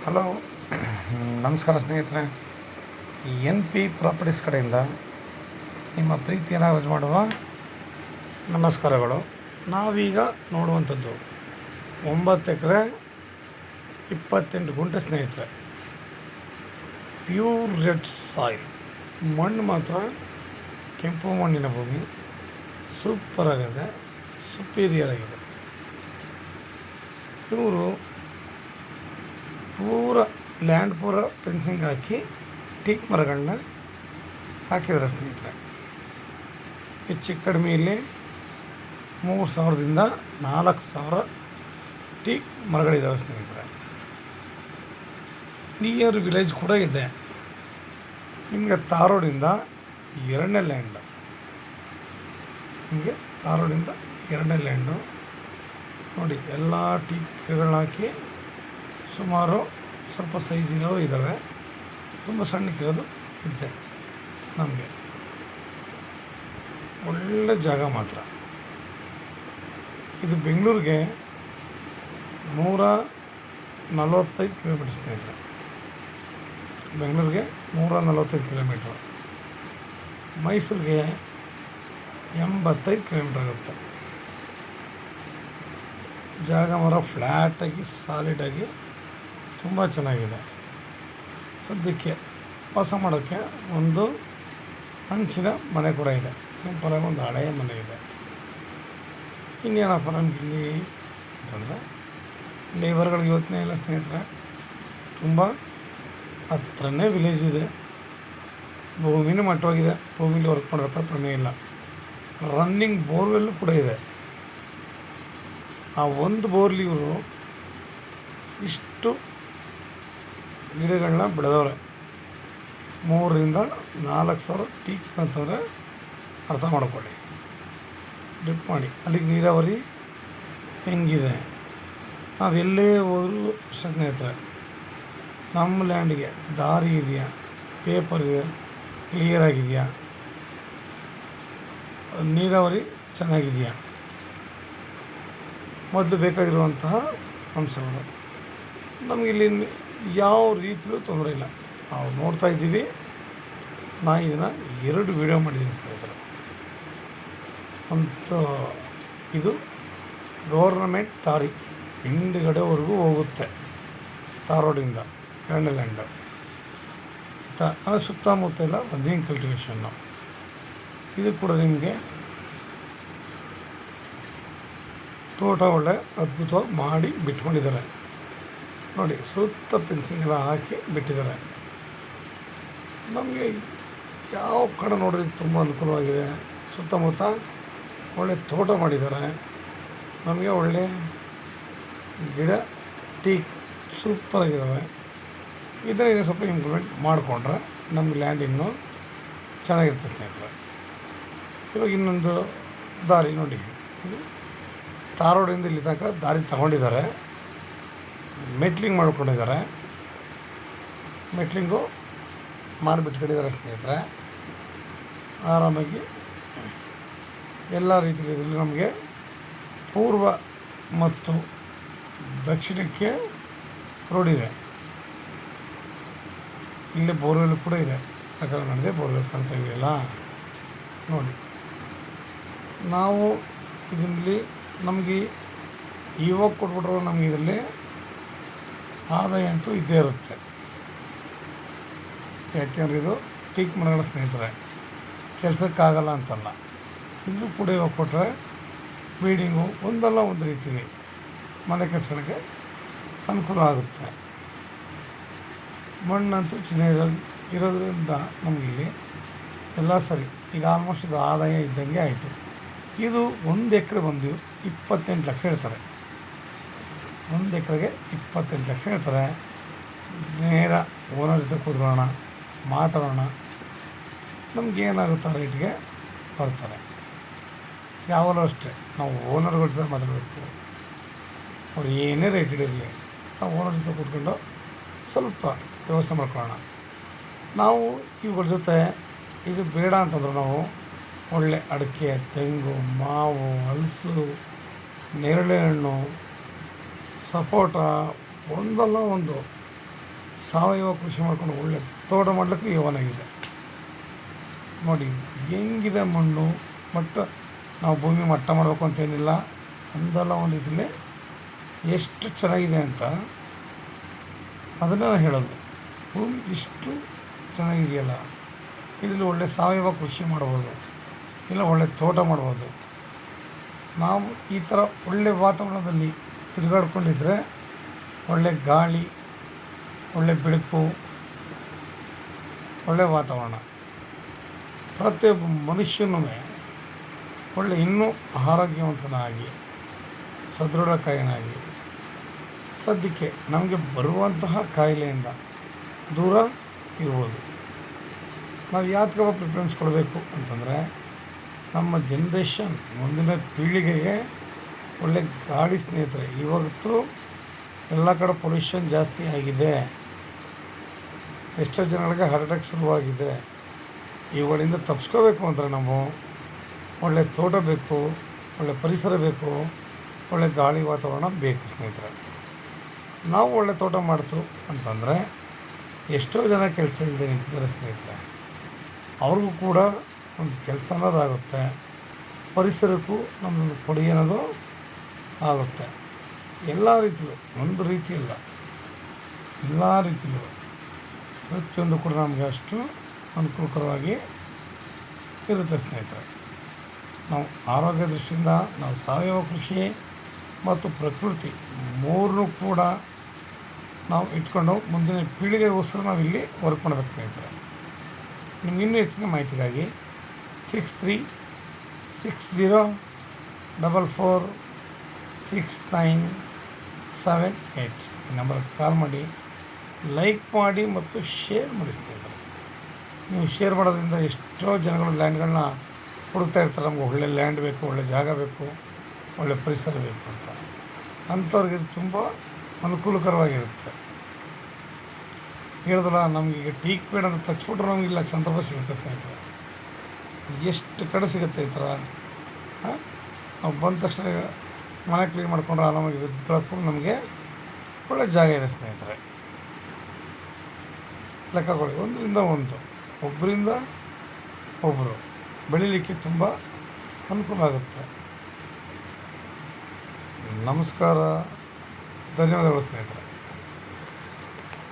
Hello. ನಮಸ್ಕಾರ ಸ್ನೇಹಿತರೆ. N P properties ಕಡೆಯಿಂದ ನಿಮ್ಮ ಪ್ರೀತಿಯ ನಾಗರಾಜ್ ಮಾಡುವ ನಮಸ್ಕಾರಗಳು. ನಾವೀಗ ನೋಡುವಂಥದ್ದು 9 ಎಕರೆ 28 ಗುಂಟೆ ಸ್ನೇಹಿತರೆ. ಪ್ಯೂರ್ ರೆಡ್ ಸಾಯಿಲ್, ಮಣ್ಣು ಮಾತ್ರ ಕೆಂಪು ಮಣ್ಣಿನ ಭೂಮಿ. ಸೂಪರ್ ಆಗಿದೆ, ಸುಪೀರಿಯರ್ ಆಗಿದೆ. ಇವರು ಲ್ಯಾಂಡ್ ಪೂರ ಫೆನ್ಸಿಂಗ್ ಹಾಕಿ ಟೀಕ್ ಮರಗಳನ್ನ ಹಾಕಿದ್ದಾರೆ ಸ್ನೇಹಿತರೆ. ಹೆಚ್ಚು ಕಡಿಮೆ ಇಲ್ಲಿ 3,000ದಿಂದ 4,000 ಟೀಕ್ ಮರಗಳಿದ್ದಾವೆ ಸ್ನೇಹಿತರೆ. ನಿಯರ್ ವಿಲೇಜ್ ಕೂಡ ಇದೆ. ನಿಮಗೆ ತಾರೋಡಿಂದ 2ನೇ ಲ್ಯಾಂಡು, ನೋಡಿ. ಎಲ್ಲ ಟೀಕ್ಗಳನ್ನ ಹಾಕಿ ಸುಮಾರು ಸ್ವಲ್ಪ ಸೈಜ್ ಇರೋವು ಇದ್ದಾವೆ, ತುಂಬ ಸಣ್ಣಕ್ಕಿರೋದು ಇದೆ. ನಮಗೆ ಒಳ್ಳೆ ಜಾಗ ಮಾತ್ರ. ಇದು ಬೆಂಗಳೂರಿಗೆ 145 ಕಿಲೋಮೀಟರ್ ಸ್ನೇಹಿತರೆ. ಬೆಂಗಳೂರಿಗೆ 145 ಕಿಲೋಮೀಟ್ರು, ಮೈಸೂರಿಗೆ 85 ಕಿಲೋಮೀಟ್ರ್ ಆಗುತ್ತೆ. ಜಾಗ ಮರ ಫ್ಲ್ಯಾಟಾಗಿ ಸಾಲಿಡಾಗಿ ತುಂಬ ಚೆನ್ನಾಗಿದೆ. ಸದ್ಯಕ್ಕೆ ವಾಸ ಮಾಡೋಕ್ಕೆ ಒಂದು ಹಂಚಿನ ಮನೆ ಕೂಡ ಇದೆ. ಸಿಂಪಲಾಗಿ ಒಂದು ಹಳೆಯ ಮನೆ ಇದೆ. ಇನ್ನೇನಪ್ಪ ನಮ್ಗೆ ಇಲ್ಲಿ ಅಂತಂದರೆ ಲೇಬರ್ಗಳಿಗೆ ಯೋಚನೆ ಇಲ್ಲ ಸ್ನೇಹಿತರೆ. ತುಂಬ ಹತ್ರನೇ ವಿಲೇಜ್ ಇದೆ. ಭೂಮಿನೂ ಮಟ್ಟವಾಗಿದೆ. ಭೂಮಿಲಿ ವರ್ಕ್ ಮಾಡೋಕ್ಕೆ ಪ್ರಮೇಯ ಇಲ್ಲ. ರನ್ನಿಂಗ್ ಬೋರ್ವೆಲ್ಲು ಕೂಡ ಇದೆ. ಆ ಒಂದು ಬೋರ್ಲಿ ಇವರು ಇಷ್ಟು ಗಿಡಗಳನ್ನ ಬೆಳೆದವ್ರೆ. 3,000ರಿಂದ 4,000 ಟೀಕ್ ಅಂತಂದರೆ ಅರ್ಥ ಮಾಡ್ಕೊಳ್ಳಿ. ಡ್ರಿಪ್ ಮಾಡಿ ಅಲ್ಲಿಗೆ ನೀರಾವರಿ ಹೆಂಗಿದೆ. ನಾವೆಲ್ಲೇ ಹೋದರೂ ಸ್ನೇಹಿತರೆ, ನಮ್ಮ ಲ್ಯಾಂಡ್ಗೆ ದಾರಿ ಇದೆಯಾ, ಪೇಪರ್ ಕ್ಲಿಯರ್ ಆಗಿದೆಯಾ, ನೀರಾವರಿ ಚೆನ್ನಾಗಿದೆಯಾ, ಮೊದಲು ಬೇಕಾಗಿರುವಂತಹ ಅಂಶಗಳು ನಮಗಿಲ್ಲಿ ಯಾವ ರೀತಿಯೂ ತೊಂದರೆ ಇಲ್ಲ. ನಾವು ನೋಡ್ತಾ ಇದ್ದೀವಿ. ನಾನು ಇದನ್ನು 2 ವೀಡಿಯೋ ಮಾಡಿದ್ದೀನಿ ಸ್ನೇಹಿತರೆ. ಅಂತ ಇದು ಗೌರ್ನಮೆಂಟ್ ದಾರಿ ಹಿಂದುಗಡೆವರೆಗೂ ಹೋಗುತ್ತೆ. ತಾರೋಡಿಂದ 2ನೇ ಲ್ಯಾಂಡು ಸುತ್ತಮುತ್ತ ಎಲ್ಲ ರನ್ನಿಂಗ್ ಕಲ್ಟಿವೇಷನ್ನು. ಇದು ಕೂಡ ನಿಮಗೆ ತೋಟ ಒಳ್ಳೆ ಅದ್ಭುತವಾಗಿ ಮಾಡಿ ಬಿಟ್ಕೊಂಡಿದ್ದಾರೆ ನೋಡಿ. ಸುತ್ತ ಫೆನ್ಸಿಂಗ್ ಎಲ್ಲ ಹಾಕಿ ಬಿಟ್ಟಿದ್ದಾರೆ. ನಮಗೆ ಯಾವ ಕಡೆ ನೋಡಿದ್ರೆ ತುಂಬ ಅನುಕೂಲವಾಗಿದೆ. ಸುತ್ತಮುತ್ತ ಒಳ್ಳೆ ತೋಟ ಮಾಡಿದ್ದಾರೆ. ನಮಗೆ ಒಳ್ಳೆ ಗಿಡ ಟೀಕ್ ಸೂಪರಾಗಿದ್ದಾವೆ. ಇದನ್ನು ಸ್ವಲ್ಪ ಇಂಪ್ರೂವ್ಮೆಂಟ್ ಮಾಡಿಕೊಂಡ್ರೆ ನಮಗೆ ಲ್ಯಾಂಡ್ ಇನ್ನೂ ಚೆನ್ನಾಗಿರ್ತದೆ ಸ್ನೇಹಿತರೆ. ಇವಾಗ ಇನ್ನೊಂದು ದಾರಿ ನೋಡಿ. ಇದು ತಾರೋಡಿಂದ ಇಲ್ಲಿ ತನಕ ದಾರಿ ತಗೊಂಡಿದ್ದಾರೆ. ಮೆಟ್ಲಿಂಗ್ ಮಾಡ್ಕೊಂಡಿದ್ದಾರೆ. ಮೆಟ್ಲಿಂಗು ಮಾಡಿಬಿಟ್ಕೊಂಡಿದ್ದಾರೆ ಸ್ನೇಹಿತರೆ. ಆರಾಮಾಗಿ ಎಲ್ಲ ರೀತಿಯಲ್ಲಿ ಇದರಲ್ಲಿ ನಮಗೆ ಪೂರ್ವ ಮತ್ತು ದಕ್ಷಿಣಕ್ಕೆ ರೋಡ್ ಇದೆ. ಇಲ್ಲಿ ಬೋರ್ವೆಲ್ ಕೂಡ ಇದೆ. ಯಾಕಂದರೆ ನನಗೆ ಬೋರ್ವೆಲ್ ಕಾಣ್ತಾ ಇದೆಯಲ್ಲ ನೋಡಿ. ನಾವು ಇದರಲ್ಲಿ ನಮಗೆ ಇವಾಗ ಕೊಟ್ಬಿಟ್ರು ನಮಗೆ ಇದರಲ್ಲಿ ಆದಾಯ ಅಂತೂ ಇದ್ದೇ ಇರುತ್ತೆ. ಯಾಕೆಂದರೆ ಇದು ಟೀಕ್ ಮರಗಳ ಸ್ನೇಹಿತರೆ, ಕೆಲಸಕ್ಕಾಗಲ್ಲ ಅಂತಲ್ಲ. ಇಲ್ಲೂ ಕೂಡ ಇವಾಗ ಕೊಟ್ಟರೆ ಬೀಡಿಂಗು ಒಂದಲ್ಲ ಒಂದು ರೀತಿಯಲ್ಲಿ ಮನೆ ಕೆಲಸಗಳಿಗೆ ಅನುಕೂಲ ಆಗುತ್ತೆ. ಮಣ್ಣಂತೂ ಚೆನ್ನಾಗಿ ಇರೋದ್ರಿಂದ ನಮಗಿಲ್ಲಿ ಎಲ್ಲ ಸರಿ. ಈಗ ಆಲ್ಮೋಸ್ಟ್ ಇದು ಆದಾಯ ಇದ್ದಂಗೆ ಆಯಿತು. ಇದು 1 ಎಕರೆ ಬಂದು 28 ಲಕ್ಷ ಹೇಳ್ತಾರೆ. 1 ಎಕರೆಗೆ 28 ಲಕ್ಷ ಹೇಳ್ತಾರೆ. ನೇರ ಓನರ್ ಜೊತೆ ಕೂತ್ಕೊಳ್ಳೋಣ, ಮಾತಾಡೋಣ. ನಮಗೇನಾಗುತ್ತೆ ರೇಟ್ಗೆ ಬರ್ತಾರೆ. ಯಾವಾಗಲೂ ಅಷ್ಟೇ ನಾವು ಓನರ್ಗಳ ಜೊತೆ ಮಾತಾಡಬೇಕು. ಅವ್ರು ಏನೇ ರೇಟ್ ಇಡಿರಲಿ, ನಾವು ಓನರ್ ಜೊತೆ ಕೂತ್ಕೊಂಡು ಸ್ವಲ್ಪ ವ್ಯವಸ್ಥೆ ಮಾಡ್ಕೊಳ್ಳೋಣ. ನಾವು ಇವುಗಳ ಜೊತೆ ಇದು ಬೇಡ ಅಂತಂದ್ರೆ ನಾವು ಒಳ್ಳೆ ಅಡಿಕೆ, ತೆಂಗು, ಮಾವು, ಹಲಸು, ನೇರಳೆ ಹಣ್ಣು, ಸಪೋಟ ಒಂದಲ್ಲ ಒಂದು ಸಾವಯವ ಕೃಷಿ ಮಾಡ್ಕೊಂಡು ಒಳ್ಳೆ ತೋಟ ಮಾಡಲಿಕ್ಕೆ ಯೋವನಾಗಿದೆ ನೋಡಿ. ಹೆಂಗಿದೆ ಮಣ್ಣು ಮಟ್ಟ, ನಾವು ಭೂಮಿ ಮಟ್ಟ ಮಾಡಬೇಕು ಅಂತೇನಿಲ್ಲ, ಅಂದಲ್ಲ ಒಂದು ರೀತಿಯಲ್ಲಿ ಎಷ್ಟು ಚೆನ್ನಾಗಿದೆ ಅಂತ ಅದನ್ನು ನಾನು ಹೇಳೋದು. ಭೂಮಿ ಇಷ್ಟು ಚೆನ್ನಾಗಿದೆಯಲ್ಲ, ಇದರಲ್ಲಿ ಒಳ್ಳೆ ಸಾವಯವ ಕೃಷಿ ಮಾಡ್ಬೋದು, ಇಲ್ಲ ಒಳ್ಳೆ ತೋಟ ಮಾಡ್ಬೋದು. ನಾವು ಈ ಥರ ಒಳ್ಳೆ ವಾತಾವರಣದಲ್ಲಿ ತಿರುಗಾಡ್ಕೊಂಡಿದ್ರೆ ಒಳ್ಳೆ ಗಾಳಿ, ಒಳ್ಳೆ ಬೆಳಕು, ಒಳ್ಳೆ ವಾತಾವರಣ, ಪ್ರತಿಯೊಬ್ಬ ಮನುಷ್ಯನೂ ಒಳ್ಳೆ ಇನ್ನೂ ಆರೋಗ್ಯವಂತನಾಗಿ ಸದೃಢಕಾಯನಾಗಿ ಸದ್ಯಕ್ಕೆ ನಮಗೆ ಬರುವಂತಹ ಕಾಯಿಲೆಯಿಂದ ದೂರ ಇರ್ಬೋದು. ನಾವು ಯಾವ್ದಕ್ಕೆ ಪ್ರಿಫರೆನ್ಸ್ ಕೊಡಬೇಕು ಅಂತಂದರೆ, ನಮ್ಮ ಜನ್ರೇಷನ್ ಮುಂದಿನ ಪೀಳಿಗೆಗೆ ಒಳ್ಳೆ ಗಾಳಿ ಸ್ನೇಹಿತರೆ. ಇವತ್ತು ಎಲ್ಲ ಕಡೆ ಪೊಲ್ಯೂಷನ್ ಜಾಸ್ತಿ ಆಗಿದೆ, ಎಷ್ಟೋ ಜನಗಳಿಗೆ ಹಾರ್ಟ್ ಅಟ್ಯಾಕ್ ಶುರುವಾಗಿದೆ. ಇವುಗಳಿಂದ ತಪ್ಪಿಸ್ಕೋಬೇಕು ಅಂದರೆ ನಾವು ಒಳ್ಳೆ ತೋಟ ಬೇಕು, ಒಳ್ಳೆ ಪರಿಸರ ಬೇಕು, ಒಳ್ಳೆ ಗಾಳಿ ವಾತಾವರಣ ಬೇಕು ಸ್ನೇಹಿತರೆ. ನಾವು ಒಳ್ಳೆ ತೋಟ ಮಾಡ್ತು ಅಂತಂದರೆ ಎಷ್ಟೋ ಜನ ಕೆಲಸ ಇಲ್ಲದೆ ನಿಂತಿದ್ದಾರೆ ಸ್ನೇಹಿತರೆ, ಅವ್ರಿಗೂ ಕೂಡ ಒಂದು ಕೆಲಸ ಅನ್ನೋದಾಗುತ್ತೆ, ಪರಿಸರಕ್ಕೂ ನಮ್ಮದು ಕೊಡುಗೆ ಅನ್ನೋದು ಆಗುತ್ತೆ. ಎಲ್ಲ ರೀತಿಯಲ್ಲೂ, ಒಂದು ರೀತಿಯಲ್ಲ, ಎಲ್ಲ ರೀತಿಯಲ್ಲೂ ಪ್ರತಿಯೊಂದು ಕೂಡ ನಮಗೆ ಅಷ್ಟು ಅನುಕೂಲಕರವಾಗಿ ಇರುತ್ತೆ ಸ್ನೇಹಿತರೆ. ನಾವು ಆರೋಗ್ಯ ದೃಷ್ಟಿಯಿಂದ ನಾವು ಸಾವಯವ ಕೃಷಿ ಮತ್ತು ಪ್ರಕೃತಿ ಮೂರನ್ನೂ ಕೂಡ ನಾವು ಇಟ್ಕೊಂಡು ಮುಂದಿನ ಪೀಳಿಗೆಗೋಸ್ಕರ ನಾವು ಇಲ್ಲಿ ವರ್ಕ್ ಮಾಡಬೇಕು ಸ್ನೇಹಿತರೆ. ನಿಮ್ಗೆ ಇನ್ನೂ ಹೆಚ್ಚಿನ ಮಾಹಿತಿಗಾಗಿ 6360446978 ಈ ನಂಬರ್ಗೆ ಕಾಲ್ ಮಾಡಿ, ಲೈಕ್ ಮಾಡಿ ಮತ್ತು ಶೇರ್ ಮಾಡಿ ಸ್ನೇಹಿತರೆ. ನೀವು ಶೇರ್ ಮಾಡೋದ್ರಿಂದ ಎಷ್ಟೋ ಜನಗಳು ಲ್ಯಾಂಡ್ಗಳನ್ನ ಹುಡುಕ್ತಾ ಇರ್ತಾರೆ, ನಮ್ಗೆ ಒಳ್ಳೆ ಲ್ಯಾಂಡ್ ಬೇಕು, ಒಳ್ಳೆ ಜಾಗ ಬೇಕು, ಒಳ್ಳೆ ಪರಿಸರ ಬೇಕು ಅಂತ. ಅಂಥವ್ರಿಗೆ ತುಂಬ ಅನುಕೂಲಕರವಾಗಿರುತ್ತೆ. ಹೇಳಿದ್ರಲ್ಲ, ನಮಗೀಗ ಟೀಕ್ ಪೇಡ್ ಅಂತ ತಚ್ಬಿಟ್ರೆ ನಮಗೆ ಲಕ್ಷಾಂತರ ರೂಪಾಯಿ ಸಿಗುತ್ತೆ ಸ್ನೇಹಿತರೆ. ಎಷ್ಟು ಕಡೆ ಸಿಗುತ್ತೆ ಈ ಥರ. ನಾವು ಬಂದ ತಕ್ಷಣ ಮನೆ ಕ್ಲೀನ್ ಮಾಡ್ಕೊಂಡ್ರೆ ಆರಾಮಾಗಿ ವಿದ್ಕೊಳ್ಳೋಕ್ಕೂ ನಮಗೆ ಒಳ್ಳೆ ಜಾಗ ಇದೆ ಸ್ನೇಹಿತರೆ. ಲೆಕ್ಕಗಳು ಒಂದರಿಂದ ಒಂದು, ಒಬ್ಬರಿಂದ ಒಬ್ಬರು ಬೆಳೀಲಿಕ್ಕೆ ತುಂಬ ಅನುಕೂಲ ಆಗುತ್ತೆ. ನಮಸ್ಕಾರ, ಧನ್ಯವಾದಗಳು ಸ್ನೇಹಿತರೆ.